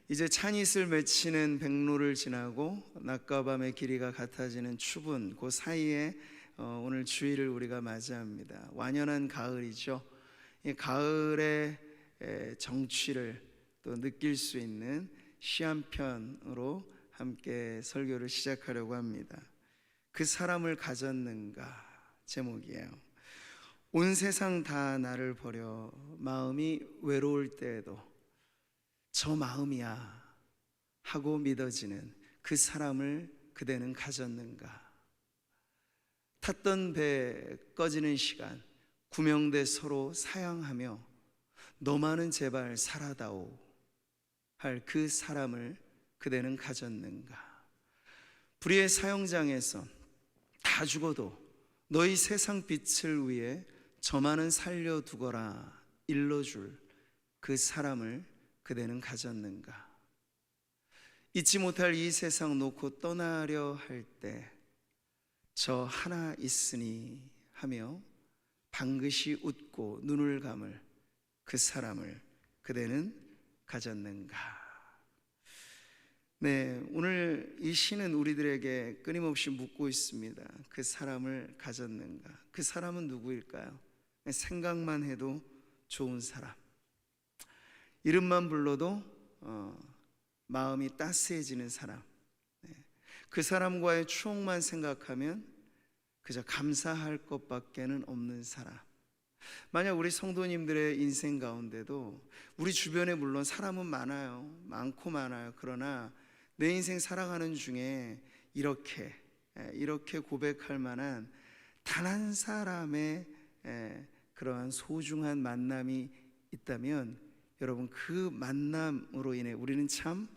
이제 찬이슬 맺히는 백로를 지나고 낮과 밤의 길이가 같아지는 추분, 그 사이에 오늘 주일을 우리가 맞이합니다. 완연한 가을이죠. 이 가을의 정취를 또 느낄 수 있는 시 한 편으로 함께 설교를 시작하려고 합니다. 그 사람을 가졌는가 제목이에요. 온 세상 다 나를 버려 마음이 외로울 때에도 저 마음이야 하고 믿어지는 그 사람을 그대는 가졌는가. 탔던 배 꺼지는 시간 구명대 서로 사양하며 너만은 제발 살아다오 할 그 사람을 그대는 가졌는가. 불의의 사형장에서 다 죽어도 너희 세상 빛을 위해 저만은 살려두거라 일러줄 그 사람을 그대는 가졌는가. 잊지 못할 이 세상 놓고 떠나려 할 때 저 하나 있으니 하며 방긋이 웃고 눈을 감을 그 사람을 그대는 가졌는가. 네, 오늘 이 시는 우리들에게 끊임없이 묻고 있습니다. 그 사람을 가졌는가. 그 사람은 누구일까요? 생각만 해도 좋은 사람, 이름만 불러도 마음이 따스해지는 사람, 그 사람과의 추억만 생각하면 그저 감사할 것밖에는 없는 사람. 만약 우리 성도님들의 인생 가운데도 우리 주변에 물론 사람은 많아요. 많고 많아요. 그러나 내 인생 살아가는 중에 이렇게 고백할 만한 단 한 사람의 그러한 소중한 만남이 있다면 여러분, 그 만남으로 인해 우리는 참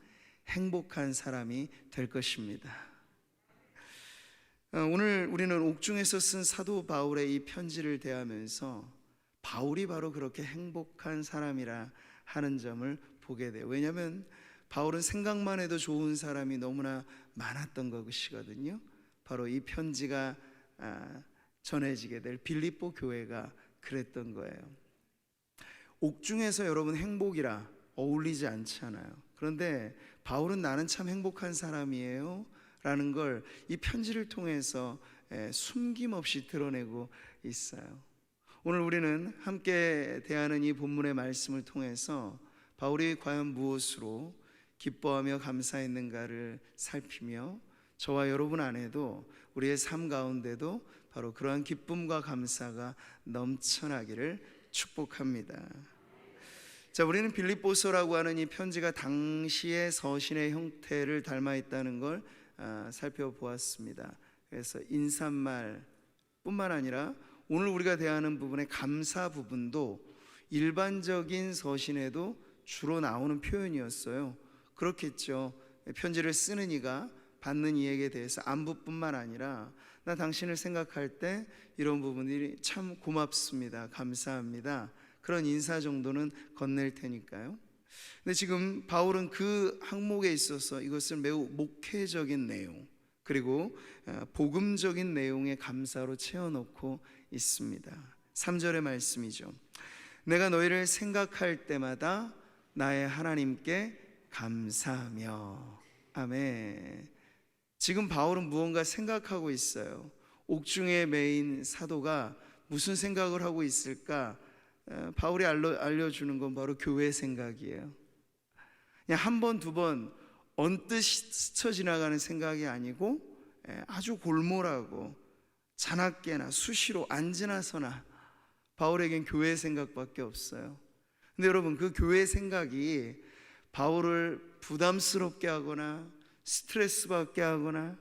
행복한 사람이 될 것입니다. 오늘 우리는 옥중에서 쓴 사도 바울의 이 편지를 대하면서 바울이 바로 그렇게 행복한 사람이라 하는 점을 보게 돼요. 왜냐하면 바울은 생각만 해도 좋은 사람이 너무나 많았던 것이거든요. 바로 이 편지가 전해지게 될 빌립보 교회가 그랬던 거예요. 옥중에서 여러분 행복이라 어울리지 않잖아요. 그런데 바울은 나는 참 행복한 사람이에요 라는 걸 이 편지를 통해서 숨김없이 드러내고 있어요. 오늘 우리는 함께 대하는 이 본문의 말씀을 통해서 바울이 과연 무엇으로 기뻐하며 감사했는가를 살피며 저와 여러분 안에도 우리의 삶 가운데도 바로 그러한 기쁨과 감사가 넘쳐나기를 축복합니다. 자, 우리는 빌립보서라고 하는 이 편지가 당시의 서신의 형태를 닮아 있다는 걸 살펴보았습니다. 그래서 인사말 뿐만 아니라 오늘 우리가 대하는 부분의 감사 부분도 일반적인 서신에도 주로 나오는 표현이었어요. 그렇겠죠. 편지를 쓰는 이가 받는 이에게 대해서 안부뿐만 아니라 나 당신을 생각할 때 이런 부분들이 참 고맙습니다, 감사합니다, 그런 인사 정도는 건넬 테니까요. 근데 지금 바울은 그 항목에 있어서 이것을 매우 목회적인 내용 그리고 복음적인 내용의 감사로 채워놓고 있습니다. 3절의 말씀이죠. 내가 너희를 생각할 때마다 나의 하나님께 감사하며. 아멘. 지금 바울은 무언가 생각하고 있어요. 옥중에 매인 사도가 무슨 생각을 하고 있을까? 바울이 알려주는 건 바로 교회 생각이에요. 그냥 한 번, 두 번 언뜻 스쳐 지나가는 생각이 아니고 아주 골몰하고 자나깨나 수시로 앉으나서나 바울에겐 교회 생각밖에 없어요. 근데 여러분, 그 교회 생각이 바울을 부담스럽게 하거나 스트레스 받게 하거나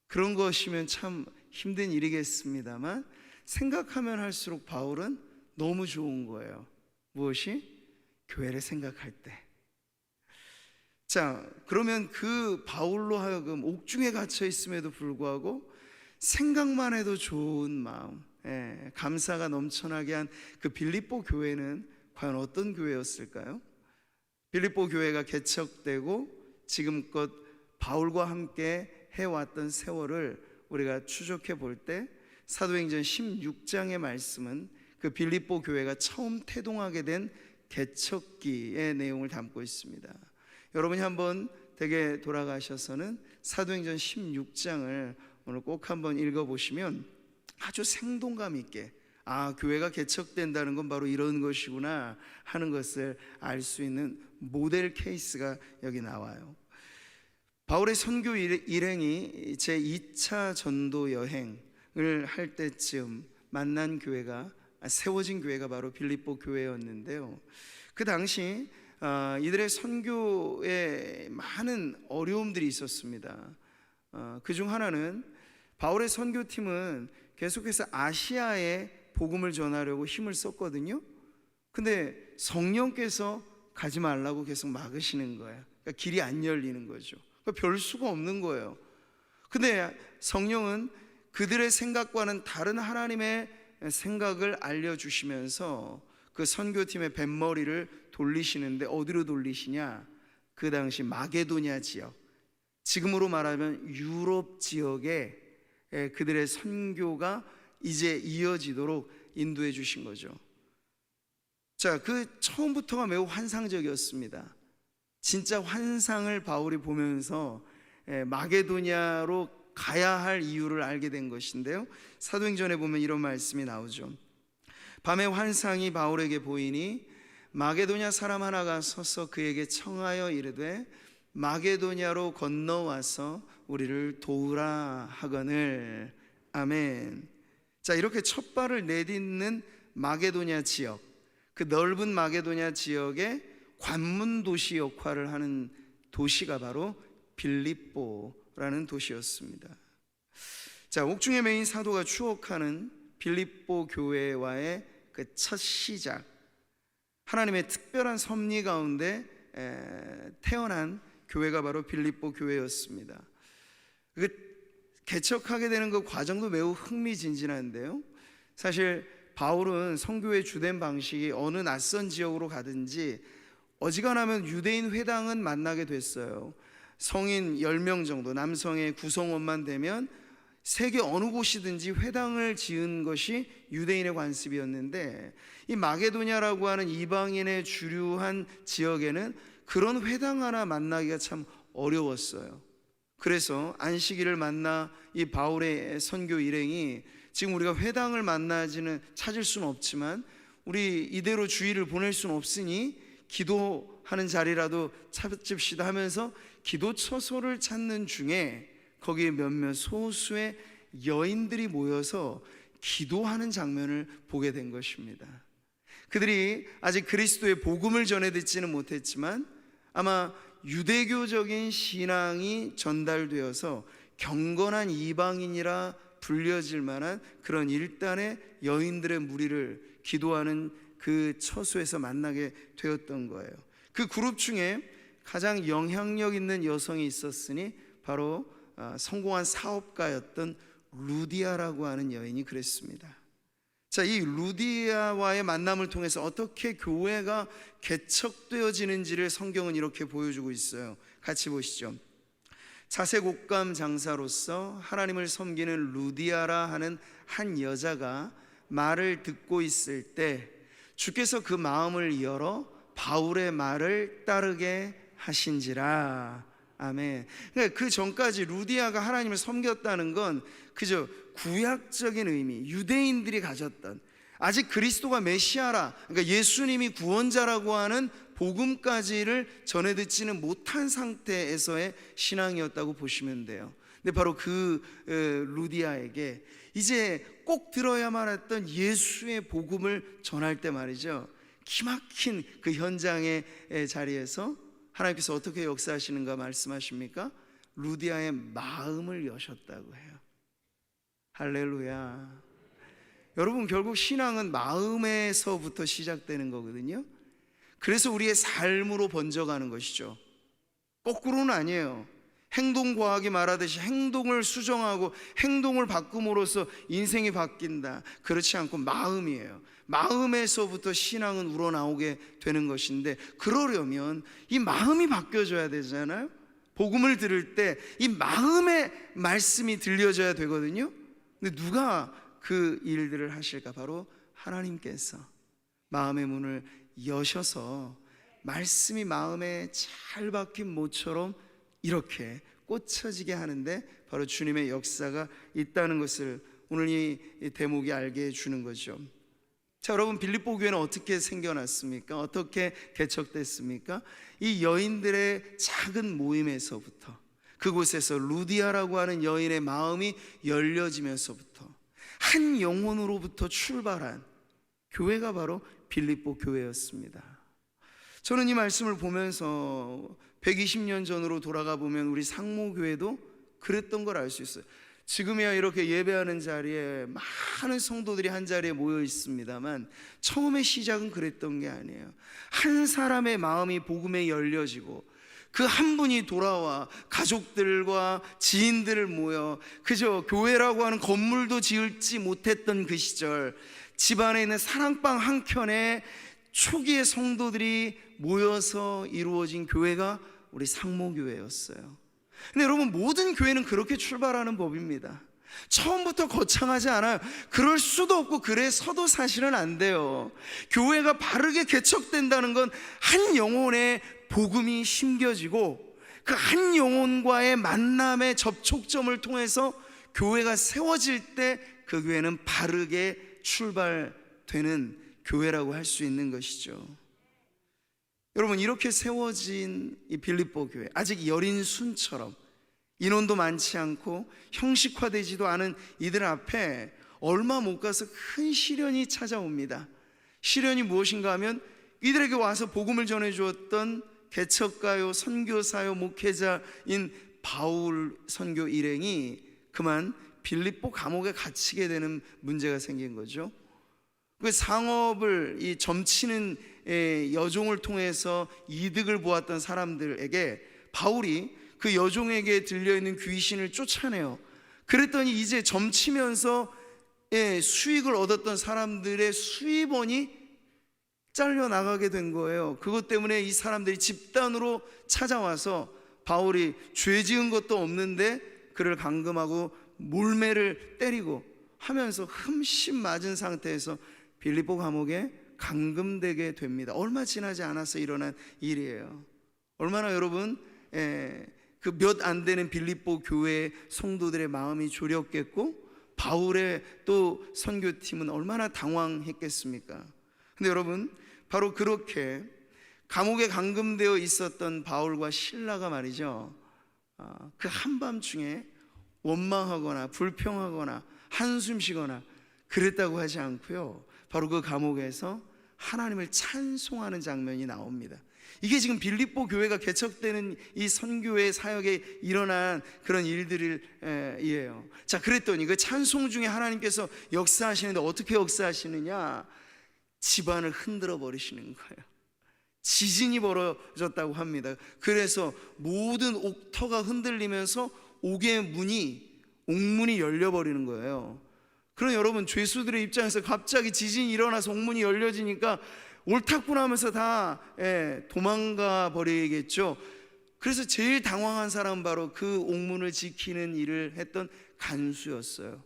그런 것이면 참 힘든 일이겠습니다만 생각하면 할수록 바울은 너무 좋은 거예요. 무엇이? 교회를 생각할 때. 자, 그러면 그 바울로 하여금 옥중에 갇혀 있음에도 불구하고 생각만 해도 좋은 마음, 감사가 넘쳐나게 한 그 빌립보 교회는 과연 어떤 교회였을까요? 빌립보 교회가 개척되고 지금껏 바울과 함께 해왔던 세월을 우리가 추적해 볼 때 사도행전 16장의 말씀은 그 빌립보 교회가 처음 태동하게 된 개척기의 내용을 담고 있습니다. 여러분이 한번 댁에 돌아가셔서는 사도행전 16장을 오늘 꼭 한번 읽어보시면 아주 생동감 있게 교회가 개척된다는 건 바로 이런 것이구나 하는 것을 알 수 있는 모델 케이스가 여기 나와요. 바울의 선교 일행이 제2차 전도 여행을 할 때쯤 만난 교회가, 세워진 교회가 바로 빌립보 교회였는데요. 그 당시 이들의 선교에 많은 어려움들이 있었습니다. 그중 하나는 바울의 선교팀은 계속해서 아시아에 복음을 전하려고 힘을 썼거든요. 근데 성령께서 가지 말라고 계속 막으시는 거예요. 그러니까 길이 안 열리는 거죠. 그러니까 별 수가 없는 거예요. 근데 성령은 그들의 생각과는 다른 하나님의 생각을 알려주시면서 그 선교팀의 뱃머리를 돌리시는데 어디로 돌리시냐? 그 당시 마게도냐 지역, 지금으로 말하면 유럽 지역에 그들의 선교가 이제 이어지도록 인도해 주신 거죠. 자, 그 처음부터가 매우 환상적이었습니다. 진짜 환상을 바울이 보면서 마게도냐로 가야 할 이유를 알게 된 것인데요. 사도행전에 보면 이런 말씀이 나오죠. 밤에 환상이 바울에게 보이니 마게도냐 사람 하나가 서서 그에게 청하여 이르되 마게도냐로 건너와서 우리를 도우라 하거늘. 아멘. 자, 이렇게 첫 발을 내딛는 마게도냐 지역, 그 넓은 마게도냐 지역의 관문 도시 역할을 하는 도시가 바로 빌립보라는 도시였습니다. 자, 옥중의 메인 사도가 추억하는 빌립보 교회와의 그 첫 시작, 하나님의 특별한 섭리 가운데 태어난 교회가 바로 빌립보 교회였습니다. 그 개척하게 되는 그 과정도 매우 흥미진진한데요. 사실 바울은 선교의 주된 방식이 어느 낯선 지역으로 가든지 어지간하면 유대인 회당은 만나게 됐어요. 성인 10명 정도, 남성의 구성원만 되면 세계 어느 곳이든지 회당을 지은 것이 유대인의 관습이었는데, 이 마게도냐라고 하는 이방인의 주류한 지역에는 그런 회당 하나 만나기가 참 어려웠어요. 그래서 안식일을 만나 이 바울의 선교 일행이 지금 우리가 회당을 찾을 수는 없지만 우리 이대로 주일을 보낼 수는 없으니 기도하는 자리라도 찾읍시다 하면서 기도 처소를 찾는 중에 거기에 몇몇 소수의 여인들이 모여서 기도하는 장면을 보게 된 것입니다. 그들이 아직 그리스도의 복음을 전해 듣지는 못했지만 아마 유대교적인 신앙이 전달되어서 경건한 이방인이라 불려질 만한 그런 일단의 여인들의 무리를 기도하는 그 처소에서 만나게 되었던 거예요. 그 그룹 중에 가장 영향력 있는 여성이 있었으니 바로 성공한 사업가였던 루디아라고 하는 여인이 그랬습니다. 자, 이 루디아와의 만남을 통해서 어떻게 교회가 개척되어지는지를 성경은 이렇게 보여주고 있어요. 같이 보시죠. 자색옥감 장사로서 하나님을 섬기는 루디아라 하는 한 여자가 말을 듣고 있을 때 주께서 그 마음을 열어 바울의 말을 따르게 하신지라. 아멘. 그러니까 그 전까지 루디아가 하나님을 섬겼다는 건 그저 구약적인 의미, 유대인들이 가졌던, 아직 그리스도가 메시아라, 그러니까 예수님이 구원자라고 하는 복음까지를 전해 듣지는 못한 상태에서의 신앙이었다고 보시면 돼요. 근데 바로 그 루디아에게 이제 꼭 들어야만 했던 예수의 복음을 전할 때 말이죠, 기막힌 그 현장의 자리에서 하나님께서 어떻게 역사하시는가 말씀하십니까? 루디아의 마음을 여셨다고 해요. 할렐루야. 여러분, 결국 신앙은 마음에서부터 시작되는 거거든요. 그래서 우리의 삶으로 번져가는 것이죠. 거꾸로는 아니에요. 행동과학이 말하듯이 행동을 수정하고 행동을 바꿈으로써 인생이 바뀐다, 그렇지 않고 마음이에요. 마음에서부터 신앙은 우러나오게 되는 것인데, 그러려면 이 마음이 바뀌어져야 되잖아요. 복음을 들을 때 이 마음의 말씀이 들려져야 되거든요. 근데 누가 그 일들을 하실까? 바로 하나님께서 마음의 문을 여셔서 말씀이 마음에 잘 박힌 모처럼 이렇게 꽂혀지게 하는데 바로 주님의 역사가 있다는 것을 오늘 이 대목이 알게 해주는 거죠. 자, 여러분, 빌립보 교회는 어떻게 생겨났습니까? 어떻게 개척됐습니까? 이 여인들의 작은 모임에서부터, 그곳에서 루디아라고 하는 여인의 마음이 열려지면서부터 한 영혼으로부터 출발한 교회가 바로 빌립보 교회였습니다. 저는 이 말씀을 보면서 120년 전으로 돌아가 보면 우리 상모교회도 그랬던 걸 알 수 있어요. 지금이야 이렇게 예배하는 자리에 많은 성도들이 한 자리에 모여 있습니다만 처음에 시작은 그랬던 게 아니에요. 한 사람의 마음이 복음에 열려지고 그 한 분이 돌아와 가족들과 지인들을 모여 그저 교회라고 하는 건물도 지을지 못했던 그 시절, 집안에 있는 사랑방 한 켠에 초기의 성도들이 모여서 이루어진 교회가 우리 상모교회였어요. 근데 여러분, 모든 교회는 그렇게 출발하는 법입니다. 처음부터 거창하지 않아요. 그럴 수도 없고 그래서도 사실은 안 돼요. 교회가 바르게 개척된다는 건 한 영혼의 복음이 심겨지고 그 한 영혼과의 만남의 접촉점을 통해서 교회가 세워질 때 그 교회는 바르게 출발되는 교회라고 할 수 있는 것이죠. 여러분, 이렇게 세워진 이 빌립보 교회, 아직 여린 순처럼 인원도 많지 않고 형식화되지도 않은 이들 앞에 얼마 못 가서 큰 시련이 찾아옵니다. 시련이 무엇인가 하면 이들에게 와서 복음을 전해주었던 개척가요, 선교사요, 목회자인 바울 선교 일행이 그만 빌립보 감옥에 갇히게 되는 문제가 생긴 거죠. 그 상업을 이 점치는 여종을 통해서 이득을 보았던 사람들에게 바울이 그 여종에게 들려있는 귀신을 쫓아내요. 그랬더니 이제 점치면서 수익을 얻었던 사람들의 수입원이 잘려나가게 된 거예요. 그것 때문에 이 사람들이 집단으로 찾아와서 바울이 죄 지은 것도 없는데 그를 감금하고 몰매를 때리고 하면서 흠씬 맞은 상태에서 빌립보 감옥에 감금되게 됩니다. 얼마 지나지 않아서 일어난 일이에요. 얼마나 여러분 그 몇 안 되는 빌립보 교회 성도들의 마음이 졸였겠고 바울의 또 선교팀은 얼마나 당황했겠습니까? 근데 여러분, 바로 그렇게 감옥에 감금되어 있었던 바울과 실라가 말이죠, 그 한밤중에 원망하거나 불평하거나 한숨 쉬거나 그랬다고 하지 않고요, 바로 그 감옥에서 하나님을 찬송하는 장면이 나옵니다. 이게 지금 빌립보 교회가 개척되는 이 선교의 사역에 일어난 그런 일들이에요. 자, 그랬더니 그 찬송 중에 하나님께서 역사하시는데 어떻게 역사하시느냐? 집안을 흔들어 버리시는 거예요. 지진이 벌어졌다고 합니다. 그래서 모든 옥터가 흔들리면서 옥의 옥문이 열려버리는 거예요. 그럼 여러분, 죄수들의 입장에서 갑자기 지진이 일어나서 옥문이 열려지니까 옳다구나 하면서 다 도망가 버리겠죠. 그래서 제일 당황한 사람은 바로 그 옥문을 지키는 일을 했던 간수였어요.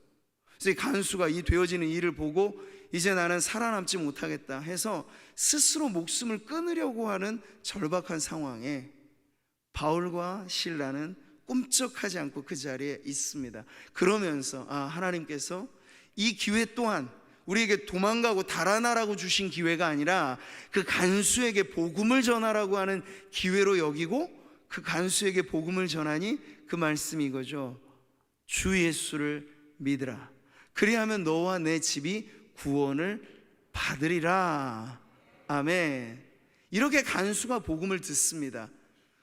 그래서 이 간수가 이 되어지는 일을 보고 이제 나는 살아남지 못하겠다 해서 스스로 목숨을 끊으려고 하는 절박한 상황에 바울과 실라는 꿈쩍하지 않고 그 자리에 있습니다. 그러면서 하나님께서 이 기회 또한 우리에게 도망가고 달아나라고 주신 기회가 아니라 그 간수에게 복음을 전하라고 하는 기회로 여기고 그 간수에게 복음을 전하니 그 말씀이 이거죠. 주 예수를 믿으라. 그리하면 너와 내 집이 구원을 받으리라. 아멘. 이렇게 간수가 복음을 듣습니다.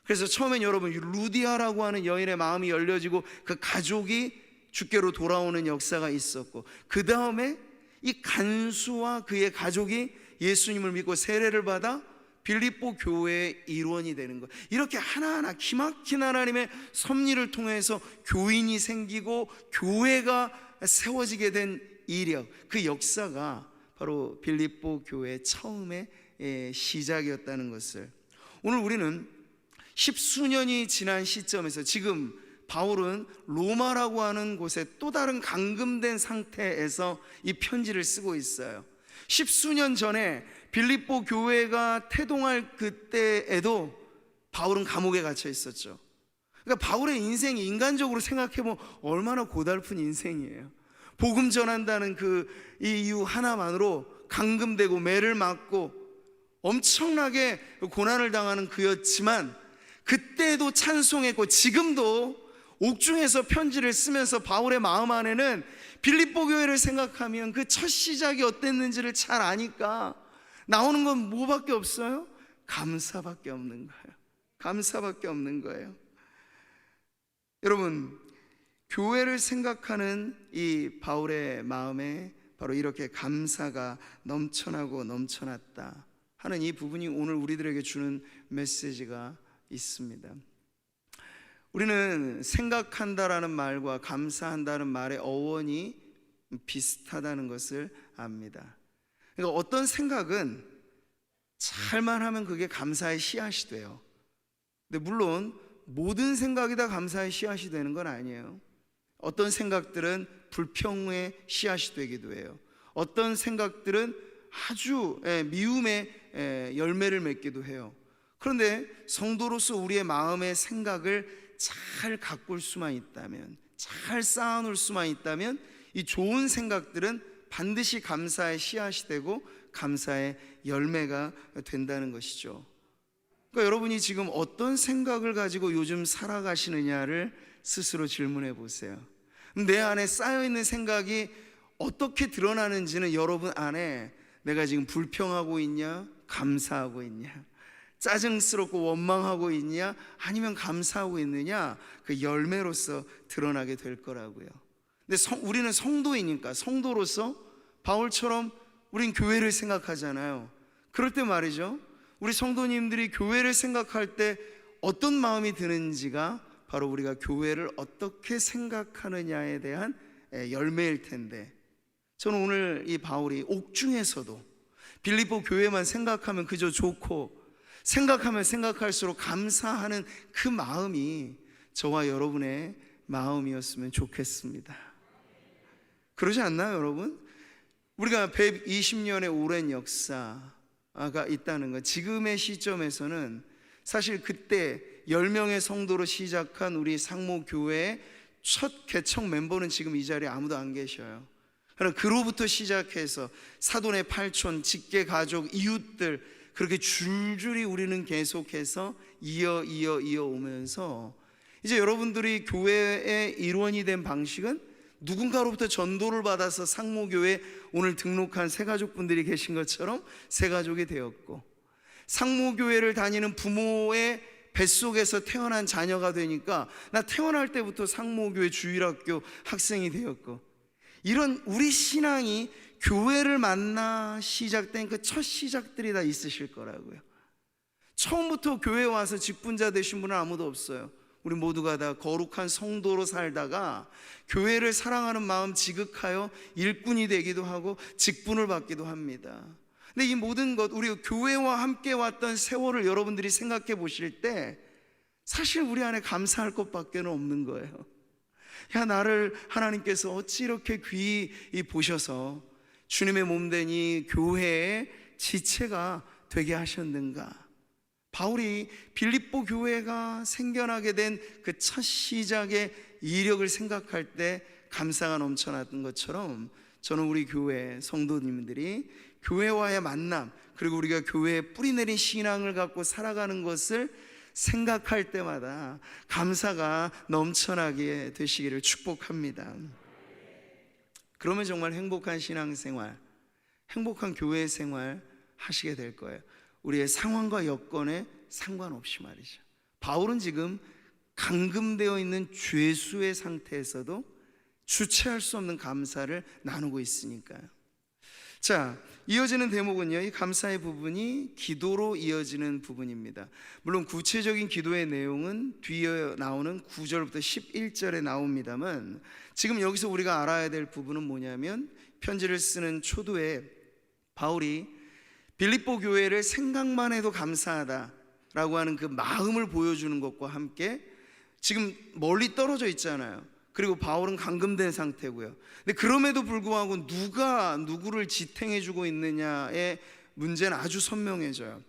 그래서 처음엔 여러분, 루디아라고 하는 여인의 마음이 열려지고 그 가족이 주께로 돌아오는 역사가 있었고, 그 다음에 이 간수와 그의 가족이 예수님을 믿고 세례를 받아 빌립보 교회의 일원이 되는 것. 이렇게 하나하나 기막힌 하나님의 섭리를 통해서 교인이 생기고 교회가 세워지게 된 이력, 그 역사가 바로 빌립보 교회의 처음의 시작이었다는 것을, 오늘 우리는 십수년이 지난 시점에서 지금 바울은 로마라고 하는 곳에 또 다른 감금된 상태에서 이 편지를 쓰고 있어요. 십수년 전에 빌립보 교회가 태동할 그때에도 바울은 감옥에 갇혀 있었죠. 그러니까 바울의 인생이 인간적으로 생각해보면 얼마나 고달픈 인생이에요. 복음 전한다는 이 이유 하나만으로 감금되고 매를 맞고 엄청나게 고난을 당하는 그였지만, 그때도 찬송했고 지금도 옥중에서 편지를 쓰면서 바울의 마음 안에는 빌립보 교회를 생각하면 그 첫 시작이 어땠는지를 잘 아니까 나오는 건 뭐밖에 없어요? 감사밖에 없는 거예요. 감사밖에 없는 거예요. 여러분, 교회를 생각하는 이 바울의 마음에 바로 이렇게 감사가 넘쳐나고 넘쳐났다 하는 이 부분이 오늘 우리들에게 주는 메시지가 있습니다. 우리는 생각한다라는 말과 감사한다는 말의 어원이 비슷하다는 것을 압니다. 그러니까 어떤 생각은 잘만 하면 그게 감사의 씨앗이 돼요. 근데 물론 모든 생각이 다 감사의 씨앗이 되는 건 아니에요. 어떤 생각들은 불평의 씨앗이 되기도 해요. 어떤 생각들은 아주 미움의 열매를 맺기도 해요. 그런데 성도로서 우리의 마음의 생각을 잘 가꿀 수만 있다면, 잘 쌓아놓을 수만 있다면 이 좋은 생각들은 반드시 감사의 씨앗이 되고 감사의 열매가 된다는 것이죠. 그러니까 여러분이 지금 어떤 생각을 가지고 요즘 살아가시느냐를 스스로 질문해 보세요. 내 안에 쌓여있는 생각이 어떻게 드러나는지는 여러분 안에 내가 지금 불평하고 있냐, 감사하고 있냐, 짜증스럽고 원망하고 있냐, 아니면 감사하고 있느냐, 그 열매로서 드러나게 될 거라고요. 근데 우리는 성도이니까, 성도로서 바울처럼 우린 교회를 생각하잖아요. 그럴 때 말이죠, 우리 성도님들이 교회를 생각할 때 어떤 마음이 드는지가 바로 우리가 교회를 어떻게 생각하느냐에 대한 열매일 텐데, 저는 오늘 이 바울이 옥중에서도 빌립보 교회만 생각하면 그저 좋고, 생각하면 생각할수록 감사하는 그 마음이 저와 여러분의 마음이었으면 좋겠습니다. 그러지 않나요, 여러분? 우리가 120년의 오랜 역사가 있다는 것, 지금의 시점에서는 사실 그때 10명의 성도로 시작한 우리 상모교회의 첫 개척 멤버는 지금 이 자리에 아무도 안 계셔요. 그러나 그로부터 시작해서 사돈의 팔촌, 직계 가족, 이웃들, 그렇게 줄줄이 우리는 계속해서 이어 오면서 이제 여러분들이 교회의 일원이 된 방식은 누군가로부터 전도를 받아서 상모교회 오늘 등록한 새가족분들이 계신 것처럼 새가족이 되었고, 상모교회를 다니는 부모의 뱃속에서 태어난 자녀가 되니까 나 태어날 때부터 상모교회 주일학교 학생이 되었고, 이런 우리 신앙이 교회를 만나 시작된 그 첫 시작들이 다 있으실 거라고요. 처음부터 교회에 와서 직분자 되신 분은 아무도 없어요. 우리 모두가 다 거룩한 성도로 살다가 교회를 사랑하는 마음 지극하여 일꾼이 되기도 하고 직분을 받기도 합니다. 근데 이 모든 것, 우리 교회와 함께 왔던 세월을 여러분들이 생각해 보실 때 사실 우리 안에 감사할 것밖에 없는 거예요. 야, 나를 하나님께서 어찌 이렇게 귀히 보셔서 주님의 몸된 이 교회의 지체가 되게 하셨는가. 바울이 빌립보 교회가 생겨나게 된 그 첫 시작의 이력을 생각할 때 감사가 넘쳐났던 것처럼, 저는 우리 교회 성도님들이 교회와의 만남, 그리고 우리가 교회에 뿌리내린 신앙을 갖고 살아가는 것을 생각할 때마다 감사가 넘쳐나게 되시기를 축복합니다. 그러면 정말 행복한 신앙생활, 행복한 교회 생활 하시게 될 거예요. 우리의 상황과 여건에 상관없이 말이죠. 바울은 지금 감금되어 있는 죄수의 상태에서도 주체할 수 없는 감사를 나누고 있으니까요. 자, 이어지는 대목은요, 이 감사의 부분이 기도로 이어지는 부분입니다. 물론 구체적인 기도의 내용은 뒤에 나오는 9절부터 11절에 나옵니다만, 지금 여기서 우리가 알아야 될 부분은 뭐냐면, 편지를 쓰는 초두에 바울이 빌립보 교회를 생각만 해도 감사하다라고 하는 그 마음을 보여주는 것과 함께, 지금 멀리 떨어져 있잖아요. 그리고 바울은 감금된 상태고요. 근데 그럼에도 불구하고 누가 누구를 지탱해주고 있느냐에 문제는 아주 선명해져요.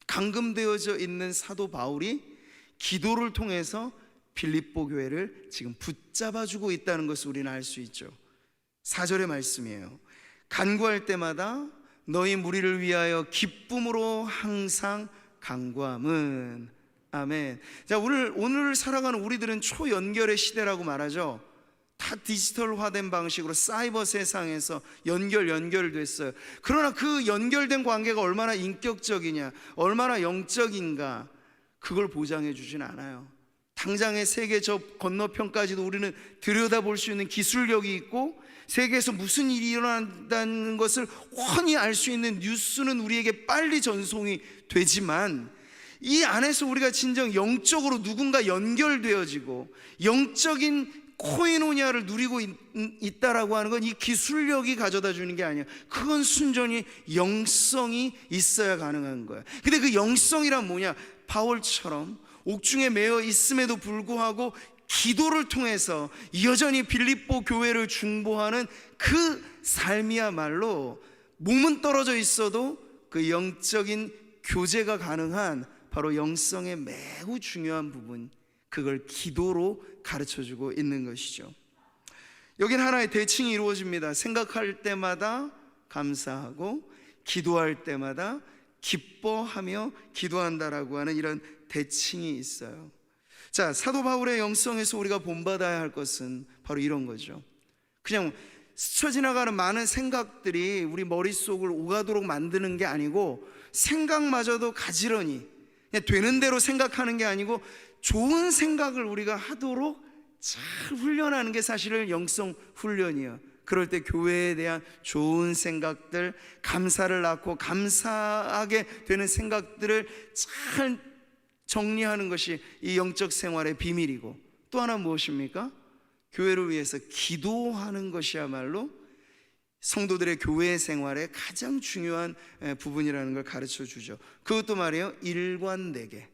감금되어져 있는 사도 바울이 기도를 통해서 빌립보 교회를 지금 붙잡아주고 있다는 것을 우리는 알 수 있죠. 4절의 말씀이에요. 간구할 때마다 너희 무리를 위하여 기쁨으로 항상 간구함은. 아멘. 자, 오늘 살아가는 우리들은 초연결의 시대라고 말하죠. 다 디지털화된 방식으로 사이버 세상에서 연결됐어요. 그러나 그 연결된 관계가 얼마나 인격적이냐, 얼마나 영적인가, 그걸 보장해 주진 않아요. 당장의 세계 저 건너편까지도 우리는 들여다볼 수 있는 기술력이 있고, 세계에서 무슨 일이 일어난다는 것을 훤히 알 수 있는 뉴스는 우리에게 빨리 전송이 되지만, 이 안에서 우리가 진정 영적으로 누군가 연결되어지고 영적인 코이노니아를 누리고 있다라고 하는 건 이 기술력이 가져다 주는 게 아니야. 그건 순전히 영성이 있어야 가능한 거야. 근데 그 영성이란 뭐냐? 바울처럼 옥중에 매여 있음에도 불구하고 기도를 통해서 여전히 빌립보 교회를 중보하는 그 삶이야말로 몸은 떨어져 있어도 그 영적인 교제가 가능한 바로 영성의 매우 중요한 부분, 그걸 기도로 가르쳐주고 있는 것이죠. 여긴 하나의 대칭이 이루어집니다. 생각할 때마다 감사하고 기도할 때마다 기뻐하며 기도한다라고 하는 이런 대칭이 있어요. 자, 사도 바울의 영성에서 우리가 본받아야 할 것은 바로 이런 거죠. 그냥 스쳐 지나가는 많은 생각들이 우리 머릿속을 오가도록 만드는 게 아니고, 생각마저도 가지런히 그냥 되는 대로 생각하는 게 아니고 좋은 생각을 우리가 하도록 잘 훈련하는 게 사실은 영성 훈련이에요. 그럴 때 교회에 대한 좋은 생각들, 감사를 낳고 감사하게 되는 생각들을 잘 정리하는 것이 이 영적 생활의 비밀이고, 또 하나 무엇입니까? 교회를 위해서 기도하는 것이야말로 성도들의 교회 생활의 가장 중요한 부분이라는 걸 가르쳐 주죠. 그것도 말이에요, 일관되게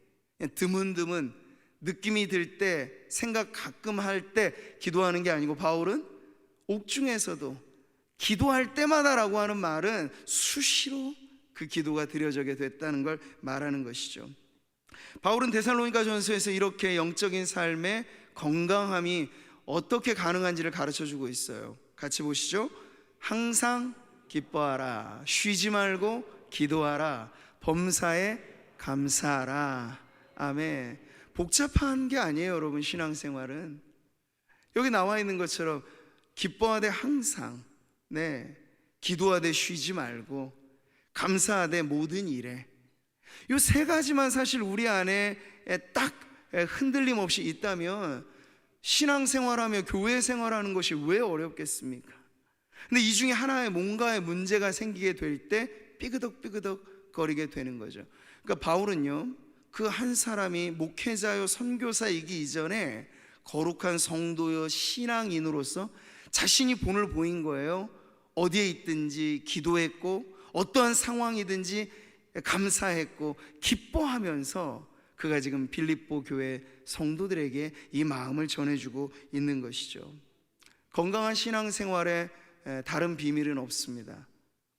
드문드문 느낌이 들 때, 생각 가끔 할 때 기도하는 게 아니고, 바울은 옥중에서도 기도할 때마다라고 하는 말은 수시로 그 기도가 드려지게 됐다는 걸 말하는 것이죠. 바울은 데살로니가 전서에서 이렇게 영적인 삶의 건강함이 어떻게 가능한지를 가르쳐 주고 있어요. 같이 보시죠. 항상 기뻐하라, 쉬지 말고 기도하라, 범사에 감사하라. 아멘. 복잡한 게 아니에요, 여러분. 신앙생활은 여기 나와 있는 것처럼 기뻐하되 항상, 기도하되 쉬지 말고, 감사하되 모든 일에, 이 세 가지만 사실 우리 안에 딱 흔들림 없이 있다면 신앙생활하며 교회 생활하는 것이 왜 어렵겠습니까? 근데 이 중에 하나의 뭔가의 문제가 생기게 될 때 삐그덕 거리게 되는 거죠. 그러니까 바울은요, 그 한 사람이 목회자요 선교사이기 이전에 거룩한 성도요 신앙인으로서 자신이 본을 보인 거예요. 어디에 있든지 기도했고, 어떠한 상황이든지 감사했고 기뻐하면서 그가 지금 빌립보 교회 성도들에게 이 마음을 전해주고 있는 것이죠. 건강한 신앙생활에 다른 비밀은 없습니다.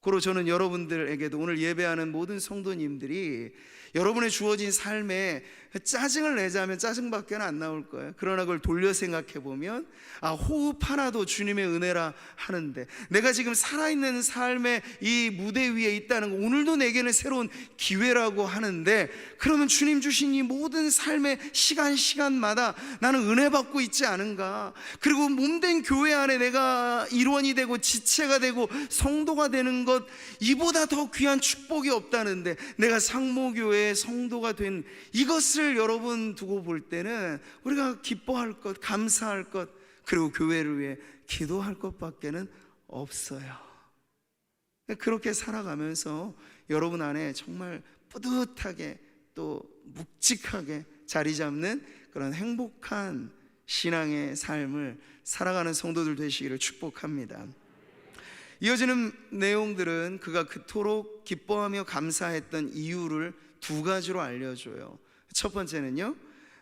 고로 저는 여러분들에게도, 오늘 예배하는 모든 성도님들이 여러분의 주어진 삶에 짜증을 내자면 짜증밖에 안 나올 거예요. 그러나 그걸 돌려 생각해 보면, 호흡 하나도 주님의 은혜라 하는데, 내가 지금 살아있는 삶의 이 무대 위에 있다는 거, 오늘도 내게는 새로운 기회라고 하는데, 그러면 주님 주신 이 모든 삶의 시간마다 나는 은혜 받고 있지 않은가? 그리고 몸된 교회 안에 내가 일원이 되고 지체가 되고 성도가 되는 것, 이보다 더 귀한 축복이 없다는데, 내가 상모교회의 성도가 된 이것을 여러분 두고 볼 때는 우리가 기뻐할 것, 감사할 것, 그리고 교회를 위해 기도할 것밖에는 없어요. 그렇게 살아가면서 여러분 안에 정말 뿌듯하게 또 묵직하게 자리 잡는 그런 행복한 신앙의 삶을 살아가는 성도들 되시기를 축복합니다. 이어지는 내용들은 그가 그토록 기뻐하며 감사했던 이유를 두 가지로 알려줘요. 첫 번째는요,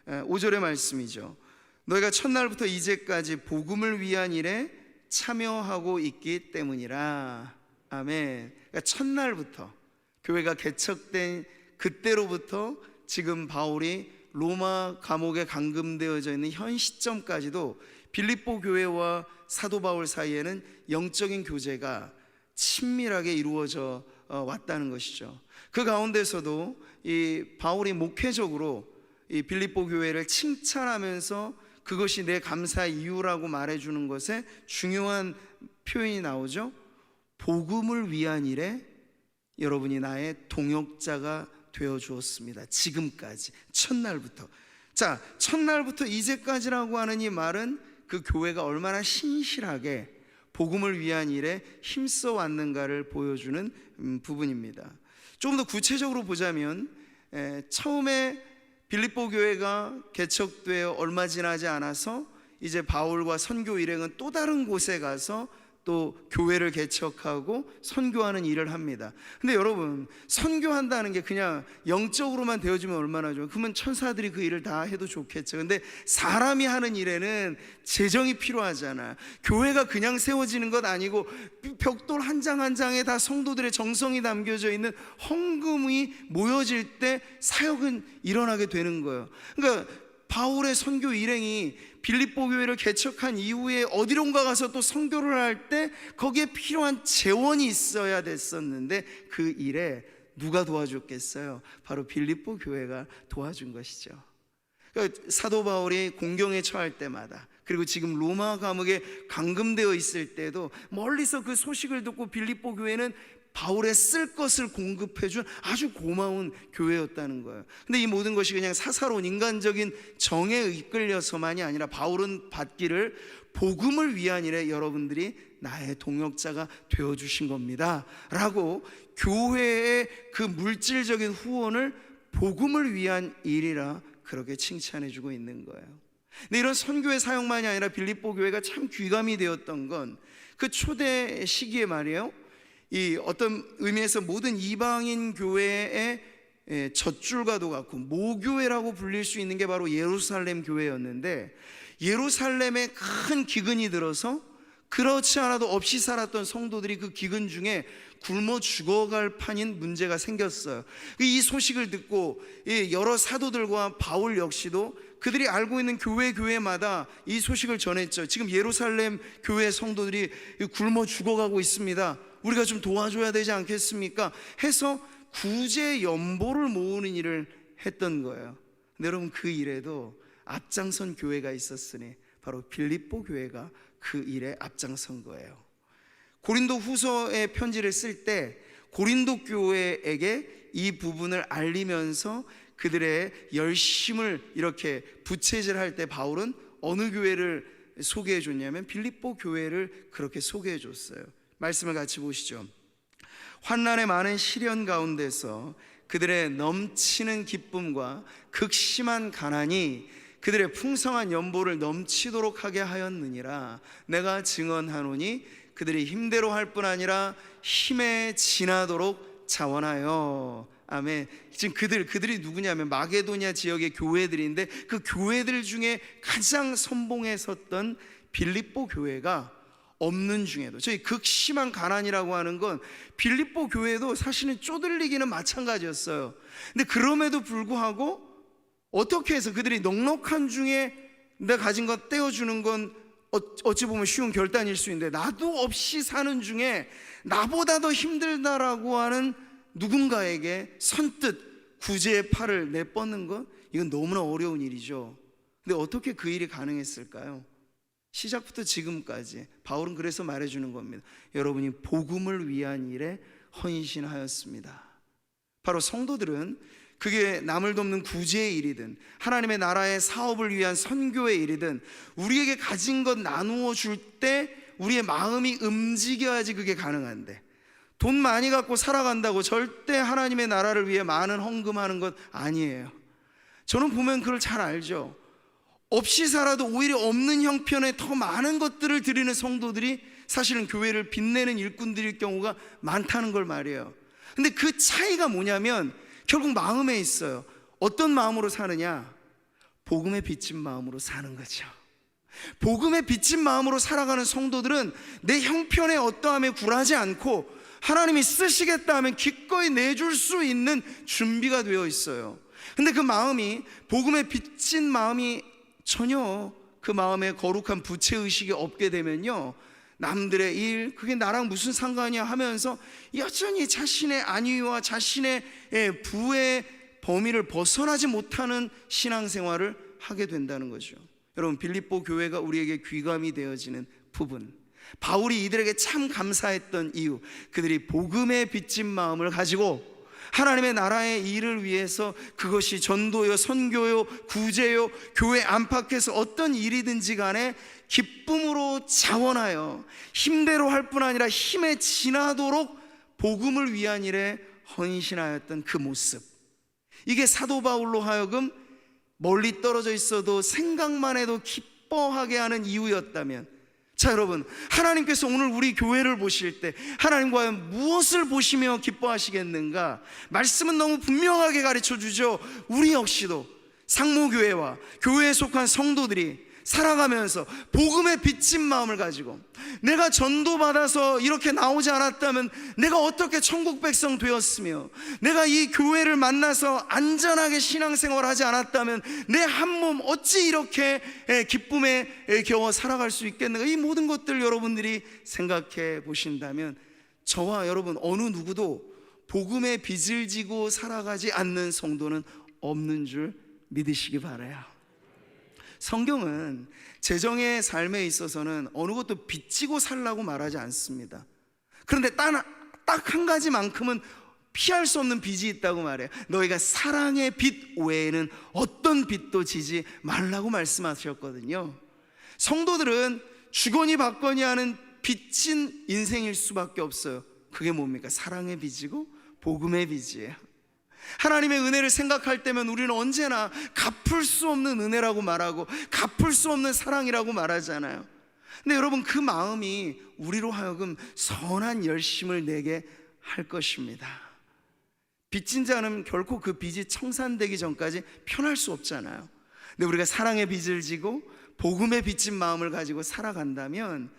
5절의 말씀이죠. 너희가 첫날부터 이제까지 복음을 위한 일에 참여하고 있기 때문이라. 아멘. 그러니까 첫날부터 교회가 개척된 그때로부터 지금 바울이 로마 감옥에 감금되어져 있는 현 시점까지도 빌립보 교회와 사도 바울 사이에는 영적인 교제가 친밀하게 이루어져 왔다는 것이죠. 그 가운데서도 이 바울이 목회적으로 이 빌립보 교회를 칭찬하면서 그것이 내 감사의 이유라고 말해주는 것에 중요한 표현이 나오죠. 복음을 위한 일에 여러분이 나의 동역자가 되어 주었습니다. 지금까지 첫날부터. 자, 첫날부터 이제까지라고 하는 이 말은 그 교회가 얼마나 신실하게 복음을 위한 일에 힘써 왔는가를 보여주는 부분입니다. 조금 더 구체적으로 보자면 처음에 빌립보 교회가 개척되어 얼마 지나지 않아서 이제 바울과 선교 일행은 또 다른 곳에 가서 또 교회를 개척하고 선교하는 일을 합니다. 근데 여러분, 선교한다는 게 그냥 영적으로만 되어지면 얼마나 좋아요. 그러면 천사들이 그 일을 다 해도 좋겠죠. 근데 사람이 하는 일에는 재정이 필요하잖아. 교회가 그냥 세워지는 것 아니고 벽돌 한 장 한 장에 다 성도들의 정성이 담겨져 있는 헌금이 모여질 때 사역은 일어나게 되는 거예요. 그러니까 바울의 선교 일행이 빌립보 교회를 개척한 이후에 어디론가 가서 또 선교를 할 때 거기에 필요한 재원이 있어야 됐었는데 그 일에 누가 도와줬겠어요? 바로 빌립보 교회가 도와준 것이죠. 그러니까 사도 바울이 공경에 처할 때마다, 그리고 지금 로마 감옥에 감금되어 있을 때도 멀리서 그 소식을 듣고 빌립보 교회는 바울의 쓸 것을 공급해준 아주 고마운 교회였다는 거예요. 근데 이 모든 것이 그냥 사사로운 인간적인 정에 이끌려서만이 아니라 바울은 받기를 복음을 위한 일에 여러분들이 나의 동역자가 되어주신 겁니다 라고 교회의 그 물질적인 후원을 복음을 위한 일이라 그렇게 칭찬해주고 있는 거예요. 근데 이런 선교의 사역만이 아니라 빌립보 교회가 참 귀감이 되었던 건 그 초대 시기에 말이에요, 이 어떤 의미에서 모든 이방인 교회의 젖줄과도 같고 모교회라고 불릴 수 있는 게 바로 예루살렘 교회였는데, 예루살렘에 큰 기근이 들어서 그렇지 않아도 없이 살았던 성도들이 그 기근 중에 굶어 죽어갈 판인 문제가 생겼어요. 이 소식을 듣고 여러 사도들과 바울 역시도 그들이 알고 있는 교회마다 이 소식을 전했죠. 지금 예루살렘 교회 성도들이 굶어 죽어가고 있습니다. 우리가 좀 도와줘야 되지 않겠습니까? 해서 구제 연보를 모으는 일을 했던 거예요. 근데 여러분, 그 일에도 앞장선 교회가 있었으니 바로 빌립보 교회가 그 일에 앞장선 거예요. 고린도 후서의 편지를 쓸 때 고린도 교회에게 이 부분을 알리면서 그들의 열심을 이렇게 부채질할 때 바울은 어느 교회를 소개해 줬냐면 빌립보 교회를 그렇게 소개해 줬어요. 말씀을 같이 보시죠. 환난의 많은 시련 가운데서 그들의 넘치는 기쁨과 극심한 가난이 그들의 풍성한 연보를 넘치도록 하게 하였느니라. 내가 증언하노니 그들이 힘대로 할 뿐 아니라 힘에 지나도록 자원하여. 아멘. 지금 그들이 누구냐면 마게도냐 지역의 교회들인데 그 교회들 중에 가장 선봉에 섰던 빌립보 교회가 없는 중에도, 저희 극심한 가난이라고 하는 건 빌립보 교회도 사실은 쪼들리기는 마찬가지였어요. 근데 그럼에도 불구하고 어떻게 해서 그들이 넉넉한 중에 내가 가진 것 떼어주는 건 어찌 보면 쉬운 결단일 수 있는데, 나도 없이 사는 중에 나보다 더 힘들다라고 하는 누군가에게 선뜻 구제의 팔을 내뻗는 건 이건 너무나 어려운 일이죠. 근데 어떻게 그 일이 가능했을까요? 시작부터 지금까지 바울은 그래서 말해주는 겁니다. 여러분이 복음을 위한 일에 헌신하였습니다. 바로 성도들은 그게 남을 돕는 구제의 일이든 하나님의 나라의 사업을 위한 선교의 일이든 우리에게 가진 것 나누어 줄 때 우리의 마음이 움직여야지 그게 가능한데, 돈 많이 갖고 살아간다고 절대 하나님의 나라를 위해 많은 헌금하는 것 아니에요. 저는 보면 그걸 잘 알죠. 없이 살아도 오히려 없는 형편에 더 많은 것들을 드리는 성도들이 사실은 교회를 빛내는 일꾼들일 경우가 많다는 걸 말이에요. 근데 그 차이가 뭐냐면 결국 마음에 있어요. 어떤 마음으로 사느냐? 복음에 비친 마음으로 사는 거죠. 복음에 비친 마음으로 살아가는 성도들은 내 형편의 어떠함에 굴하지 않고 하나님이 쓰시겠다 하면 기꺼이 내줄 수 있는 준비가 되어 있어요. 근데 그 마음이 복음에 비친 마음이 전혀 그 마음에 거룩한 부채의식이 없게 되면요, 남들의 일, 그게 나랑 무슨 상관이야 하면서 여전히 자신의 안위와 자신의 부의 범위를 벗어나지 못하는 신앙생활을 하게 된다는 거죠. 여러분, 빌립보 교회가 우리에게 귀감이 되어지는 부분, 바울이 이들에게 참 감사했던 이유, 그들이 복음에 빚진 마음을 가지고 하나님의 나라의 일을 위해서, 그것이 전도요, 선교요, 구제요, 교회 안팎에서 어떤 일이든지 간에 기쁨으로 자원하여 힘대로 할 뿐 아니라 힘에 지나도록 복음을 위한 일에 헌신하였던 그 모습, 이게 사도 바울로 하여금 멀리 떨어져 있어도 생각만 해도 기뻐하게 하는 이유였다면, 자 여러분, 하나님께서 오늘 우리 교회를 보실 때 하나님 과연 무엇을 보시며 기뻐하시겠는가? 말씀은 너무 분명하게 가르쳐 주죠. 우리 역시도 상모교회와 교회에 속한 성도들이 살아가면서 복음에 빚진 마음을 가지고, 내가 전도받아서 이렇게 나오지 않았다면 내가 어떻게 천국 백성 되었으며, 내가 이 교회를 만나서 안전하게 신앙생활을 하지 않았다면 내 한 몸 어찌 이렇게 기쁨에 겨워 살아갈 수 있겠는가? 이 모든 것들 여러분들이 생각해 보신다면, 저와 여러분 어느 누구도 복음의 빚을 지고 살아가지 않는 성도는 없는 줄 믿으시기 바라요. 성경은 재정의 삶에 있어서는 어느 것도 빚지고 살라고 말하지 않습니다. 그런데 딱 한 가지만큼은 피할 수 없는 빚이 있다고 말해요. 너희가 사랑의 빚 외에는 어떤 빚도 지지 말라고 말씀하셨거든요. 성도들은 주거니 받거니 하는 빚진 인생일 수밖에 없어요. 그게 뭡니까? 사랑의 빚이고 복음의 빚이에요. 하나님의 은혜를 생각할 때면 우리는 언제나 갚을 수 없는 은혜라고 말하고 갚을 수 없는 사랑이라고 말하잖아요. 근데 여러분, 그 마음이 우리로 하여금 선한 열심을 내게 할 것입니다. 빚진 자는 결코 그 빚이 청산되기 전까지 편할 수 없잖아요. 근데 우리가 사랑의 빚을 지고 복음의 빚진 마음을 가지고 살아간다면,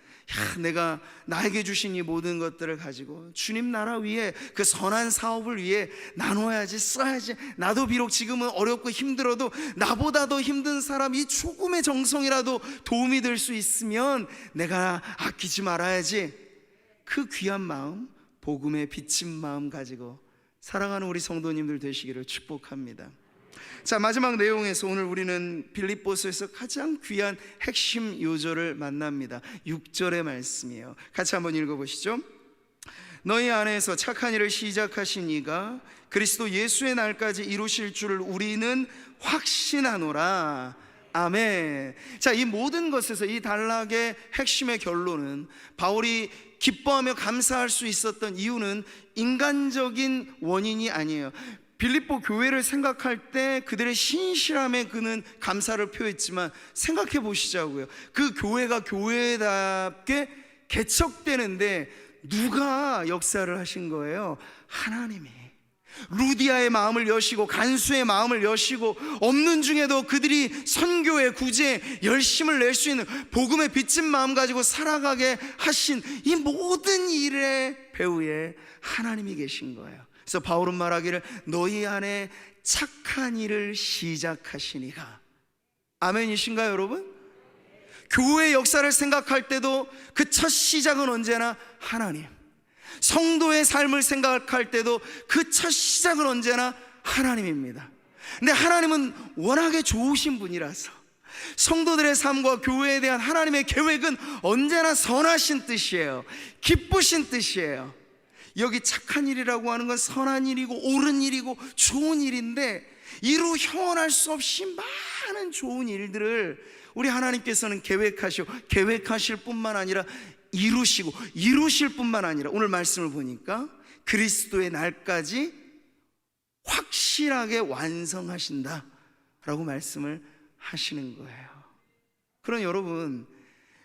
내가 나에게 주신 이 모든 것들을 가지고 주님 나라 위에, 그 선한 사업을 위해 나눠야지, 써야지. 나도 비록 지금은 어렵고 힘들어도 나보다 더 힘든 사람 이 조금의 정성이라도 도움이 될 수 있으면 내가 아끼지 말아야지. 그 귀한 마음, 복음의 빚진 마음 가지고 살아가는 우리 성도님들 되시기를 축복합니다. 자, 마지막 내용에서 오늘 우리는 빌립보서에서 가장 귀한 핵심 요절을 만납니다. 6절의 말씀이에요. 같이 한번 읽어보시죠. 너희 안에서 착한 일을 시작하신 이가 그리스도 예수의 날까지 이루실 줄을 우리는 확신하노라. 아멘. 자, 이 모든 것에서 이 단락의 핵심의 결론은, 바울이 기뻐하며 감사할 수 있었던 이유는 인간적인 원인이 아니에요. 빌립보 교회를 생각할 때 그들의 신실함에 그는 감사를 표했지만, 생각해 보시자고요. 그 교회가 교회답게 개척되는데 누가 역사를 하신 거예요? 하나님이. 루디아의 마음을 여시고 간수의 마음을 여시고, 없는 중에도 그들이 선교에 구제에 열심을 낼 수 있는 복음의 빚진 마음 가지고 살아가게 하신 이 모든 일의 배후에 하나님이 계신 거예요. 그래서 바울은 말하기를 너희 안에 착한 일을 시작하시니가. 아멘이신가요 여러분? 교회의 역사를 생각할 때도 그 첫 시작은 언제나 하나님. 성도의 삶을 생각할 때도 그 첫 시작은 언제나 하나님입니다. 근데 하나님은 워낙에 좋으신 분이라서 성도들의 삶과 교회에 대한 하나님의 계획은 언제나 선하신 뜻이에요. 기쁘신 뜻이에요. 여기 착한 일이라고 하는 건 선한 일이고 옳은 일이고 좋은 일인데, 이루 형언할 수 없이 많은 좋은 일들을 우리 하나님께서는 계획하실 뿐만 아니라 이루시고, 이루실 뿐만 아니라 오늘 말씀을 보니까 그리스도의 날까지 확실하게 완성하신다 라고 말씀을 하시는 거예요. 그럼 여러분,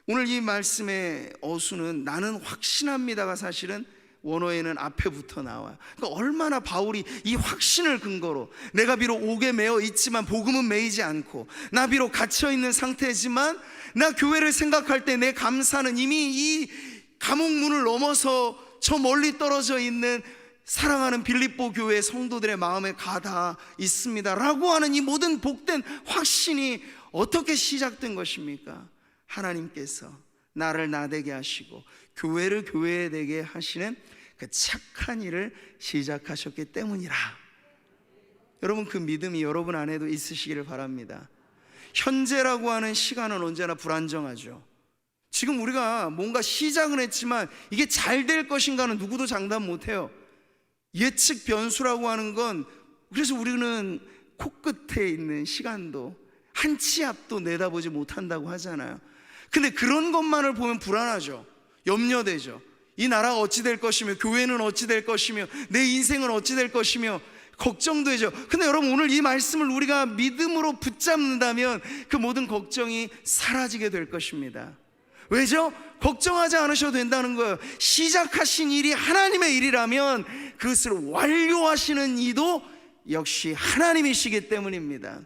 오늘 이 말씀의 어수는 나는 확신합니다가 사실은 원어에는 앞에부터 나와요. 그러니까 얼마나 바울이 이 확신을 근거로, 내가 비록 옥에 매어 있지만 복음은 매이지 않고, 나 비록 갇혀 있는 상태지만 나 교회를 생각할 때 내 감사는 이미 이 감옥문을 넘어서 저 멀리 떨어져 있는 사랑하는 빌립보 교회 성도들의 마음에 가다 있습니다 라고 하는 이 모든 복된 확신이 어떻게 시작된 것입니까? 하나님께서 나를 나되게 하시고 교회를 교회되게 하시는 그 착한 일을 시작하셨기 때문이라. 여러분, 그 믿음이 여러분 안에도 있으시기를 바랍니다. 현재라고 하는 시간은 언제나 불안정하죠. 지금 우리가 뭔가 시작은 했지만 이게 잘 될 것인가는 누구도 장담 못해요. 예측 변수라고 하는 건, 그래서 우리는 코끝에 있는 시간도 한 치 앞도 내다보지 못한다고 하잖아요. 근데 그런 것만을 보면 불안하죠. 염려되죠. 이 나라가 어찌 될 것이며, 교회는 어찌 될 것이며, 내 인생은 어찌 될 것이며 걱정되죠. 근데 여러분, 오늘 이 말씀을 우리가 믿음으로 붙잡는다면 그 모든 걱정이 사라지게 될 것입니다. 왜죠? 걱정하지 않으셔도 된다는 거예요. 시작하신 일이 하나님의 일이라면 그것을 완료하시는 이도 역시 하나님이시기 때문입니다.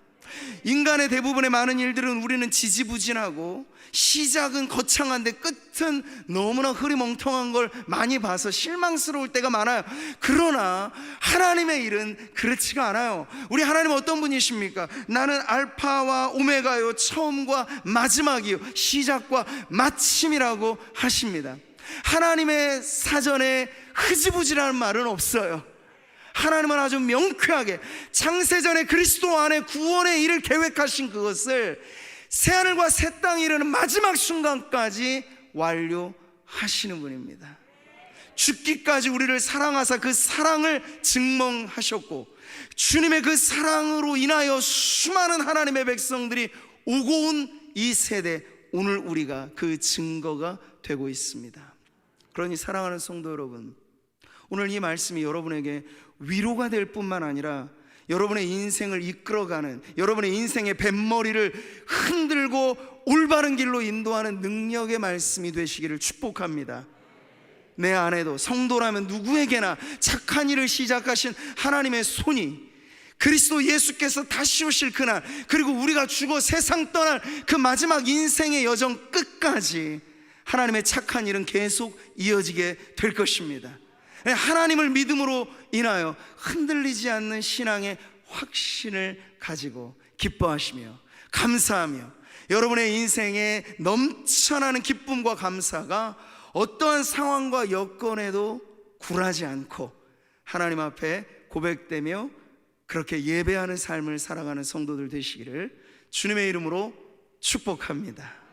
인간의 대부분의 많은 일들은 우리는 지지부진하고 시작은 거창한데 끝은 너무나 흐리멍텅한 걸 많이 봐서 실망스러울 때가 많아요. 그러나 하나님의 일은 그렇지가 않아요. 우리 하나님은 어떤 분이십니까? 나는 알파와 오메가요, 처음과 마지막이요, 시작과 마침이라고 하십니다. 하나님의 사전에 흐지부지라는 말은 없어요. 하나님은 아주 명쾌하게 창세전에 그리스도 안에 구원의 일을 계획하신 그것을 새하늘과 새 땅에 이르는 마지막 순간까지 완료하시는 분입니다. 죽기까지 우리를 사랑하사 그 사랑을 증명하셨고, 주님의 그 사랑으로 인하여 수많은 하나님의 백성들이 오고 온 이 세대, 오늘 우리가 그 증거가 되고 있습니다. 그러니 사랑하는 성도 여러분, 오늘 이 말씀이 여러분에게 위로가 될 뿐만 아니라 여러분의 인생을 이끌어가는, 여러분의 인생의 뱃머리를 흔들고 올바른 길로 인도하는 능력의 말씀이 되시기를 축복합니다. 내 안에도 성도라면 누구에게나 착한 일을 시작하신 하나님의 손이 그리스도 예수께서 다시 오실 그날, 그리고 우리가 죽어 세상 떠날 그 마지막 인생의 여정 끝까지 하나님의 착한 일은 계속 이어지게 될 것입니다. 하나님을 믿음으로 인하여 흔들리지 않는 신앙의 확신을 가지고 기뻐하시며 감사하며 여러분의 인생에 넘쳐나는 기쁨과 감사가 어떠한 상황과 여건에도 굴하지 않고 하나님 앞에 고백되며 그렇게 예배하는 삶을 살아가는 성도들 되시기를 주님의 이름으로 축복합니다.